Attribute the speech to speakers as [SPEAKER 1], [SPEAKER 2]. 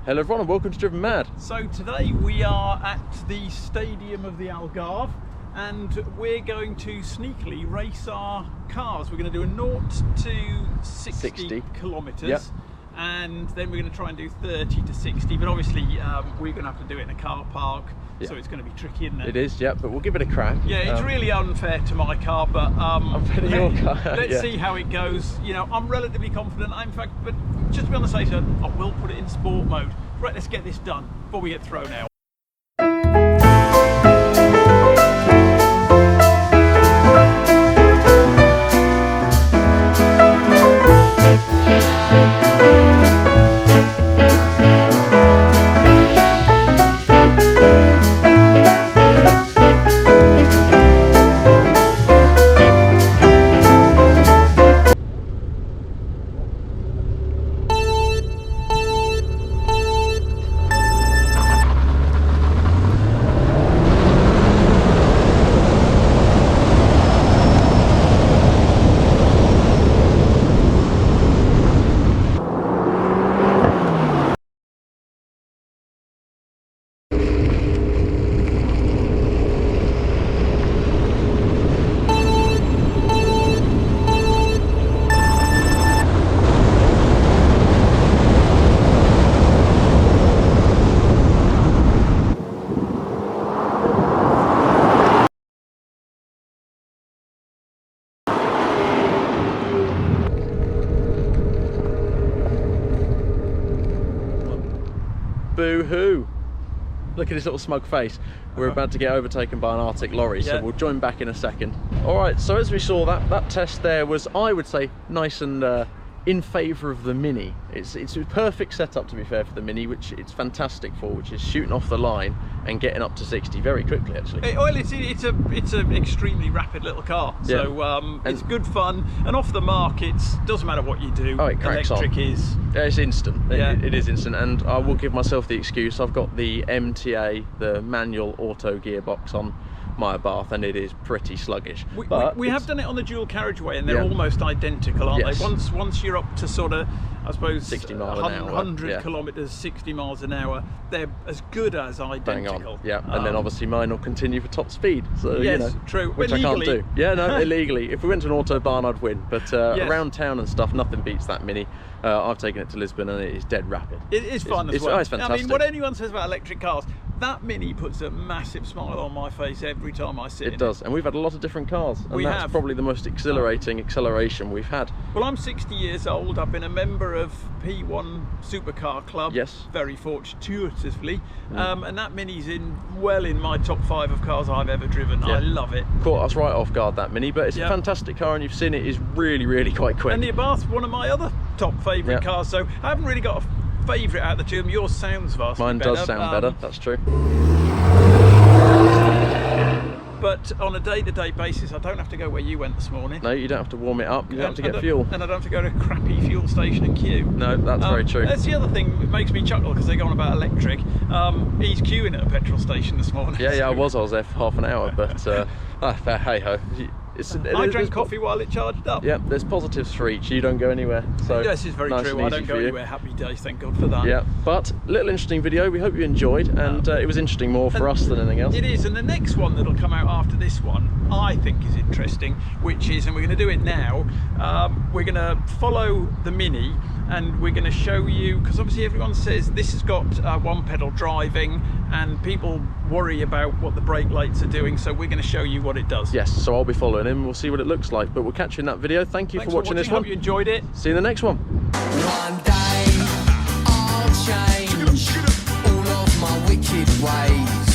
[SPEAKER 1] Hello everyone and welcome to Driven Mad.
[SPEAKER 2] So today we are at the Stadium of the Algarve and we're going to sneakily race our cars. We're going to do a 0 to 60 kilometres.
[SPEAKER 1] Yep.
[SPEAKER 2] And then we're going to try and do 30 to 60, but obviously we're going to have to do it in a car park, so it's going to be tricky, isn't it?
[SPEAKER 1] It is, yeah, but we'll give it a crack.
[SPEAKER 2] Yeah, it's really unfair to my car, but
[SPEAKER 1] unfair to your car.
[SPEAKER 2] Let's see how it goes. You know, I'm relatively confident. In fact, but just to be on the safe side, I will put it in sport mode. Right, let's get this done before we get thrown out.
[SPEAKER 1] Boo-hoo. Look at his little smug face. We're about to get overtaken by an Arctic lorry, so we'll join back in a second. Alright, so as we saw, that test there was, I would say, nice and in favour of the Mini. It's a perfect setup, to be fair, for the Mini, which it's fantastic for, which is shooting off the line and getting up to 60 very quickly, actually.
[SPEAKER 2] Well, it's an extremely rapid little car, so it's good fun, and off the mark, it doesn't matter what you do.
[SPEAKER 1] Oh, it cracks
[SPEAKER 2] electric
[SPEAKER 1] on. It's instant.
[SPEAKER 2] Yeah.
[SPEAKER 1] It is instant, and I will give myself the excuse. I've got the MTA, the manual auto gearbox on my Abarth, and it is pretty sluggish.
[SPEAKER 2] We have done it on the dual carriageway, and they're almost identical, aren't they? Once you're up to sort of, I suppose,
[SPEAKER 1] 60 miles an hour,
[SPEAKER 2] 100 kilometres, 60 miles an hour, they're as good as identical.
[SPEAKER 1] Bang on. Yeah, and then obviously mine will continue for top speed. So
[SPEAKER 2] yes,
[SPEAKER 1] you know,
[SPEAKER 2] true.
[SPEAKER 1] Which I can't do. Yeah, no, illegally. If we went to an autobahn, I'd win. But around town and stuff, nothing beats that Mini. I've taken it to Lisbon, and it is dead rapid.
[SPEAKER 2] It is fun as well.
[SPEAKER 1] It's fantastic.
[SPEAKER 2] I mean, what anyone says about electric cars, that Mini puts a massive smile on my face every time I sit in it.
[SPEAKER 1] It does, and we've had a lot of different cars, and that's probably the most exhilarating acceleration we've had.
[SPEAKER 2] Well, I'm 60 years old. I've been a member of P1 Supercar Club.
[SPEAKER 1] Yes.
[SPEAKER 2] Very fortuitously. And that Mini's in my top 5 of cars I've ever driven. I love it.
[SPEAKER 1] Caught us right off guard, that Mini, but it's a fantastic car, and you've seen it is really, really quite quick.
[SPEAKER 2] And the Abarth's one of my other top favourite cars, so I haven't really got a favourite out of the two of them. Yours sounds vastly better.
[SPEAKER 1] Mine does sound better, that's true.
[SPEAKER 2] But on a day-to-day basis, I don't have to go where you went this morning.
[SPEAKER 1] No, you don't have to warm it up, you don't have to get fuel.
[SPEAKER 2] And I don't have to go to a crappy fuel station and queue.
[SPEAKER 1] No, that's very true.
[SPEAKER 2] That's the other thing that makes me chuckle, because they're going on about electric. He's queuing at a petrol station this morning.
[SPEAKER 1] Yeah, I was there for half an hour, but hey-ho.
[SPEAKER 2] I drank coffee while it charged up.
[SPEAKER 1] Yeah, there's positives for each. You don't go anywhere. So
[SPEAKER 2] this is very true. I don't go anywhere. Happy days, thank God for that.
[SPEAKER 1] Yeah, but little interesting video. We hope you enjoyed, and it was interesting more for us than anything else.
[SPEAKER 2] It is, and the next one that'll come out after this one, I think is interesting, which is, and we're going to do it now, we're going to follow the Mini, and we're going to show you, because obviously everyone says this has got one pedal driving, and people worry about what the brake lights are doing, so we're going to show you what it does.
[SPEAKER 1] Yes, so I'll be following him, we'll see what it looks like, but we'll catch you in that video. Thanks for watching this one.
[SPEAKER 2] Hope you enjoyed it.
[SPEAKER 1] See you in the next one.
[SPEAKER 3] One day I'll change all of my wicked ways.